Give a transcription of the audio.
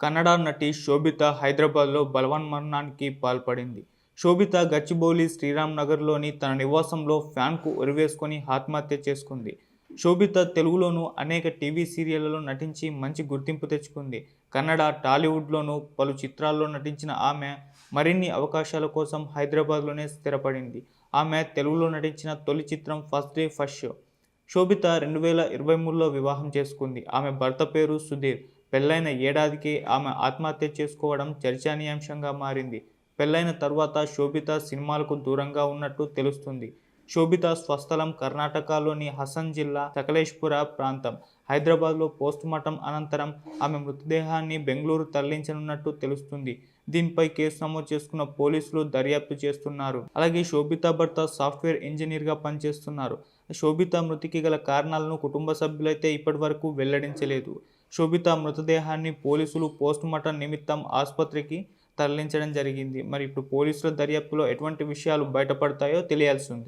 కన్నడ నటి శోభిత హైదరాబాద్లో బలవన్మరణానికి పాల్పడింది. శోభిత గచ్చిబౌలి శ్రీరామ్ నగర్లోని తన నివాసంలో ఫ్యాన్కు ఉరివేసుకొని ఆత్మహత్య చేసుకుంది. శోభిత తెలుగులోనూ అనేక టీవీ సీరియళ్లలో నటించి మంచి గుర్తింపు తెచ్చుకుంది. కన్నడ, టాలీవుడ్లోనూ పలు చిత్రాల్లో నటించిన ఆమె మరిన్ని అవకాశాల కోసం హైదరాబాద్లోనే స్థిరపడింది. ఆమె తెలుగులో నటించిన తొలి చిత్రం ఫస్ట్ డే ఫస్ట్ షో. శోభిత 2023లో వివాహం చేసుకుంది. ఆమె భర్త పేరు సుధీర్. పెళ్లైన ఏడాదికే ఆమె ఆత్మహత్య చేసుకోవడం చర్చనీయాంశంగా మారింది. పెళ్లైన తర్వాత శోభిత సినిమాలకు దూరంగా ఉన్నట్టు తెలుస్తుంది. శోభిత స్వస్థలం కర్ణాటకలోని హసన్ జిల్లా సకలేష్పుర ప్రాంతం. హైదరాబాద్లో పోస్టుమార్టం అనంతరం ఆమె మృతదేహాన్ని బెంగళూరు తరలించనున్నట్టు తెలుస్తుంది. దీనిపై కేసు నమోదు చేసుకున్న పోలీసులు దర్యాప్తు చేస్తున్నారు. అలాగే శోభిత భర్త సాఫ్ట్వేర్ ఇంజనీర్గా పనిచేస్తున్నారు. శోభిత మృతికి గల కారణాలను కుటుంబ సభ్యులైతే ఇప్పటివరకు వెల్లడించలేదు. శోభిత మృతదేహాన్ని పోలీసులు పోస్టుమార్టం నిమిత్తం ఆసుపత్రికి తరలించడం జరిగింది. మరి ఇప్పుడు పోలీసుల దర్యాప్తులో ఎటువంటి విషయాలు బయటపడతాయో తెలియాల్సి ఉంది.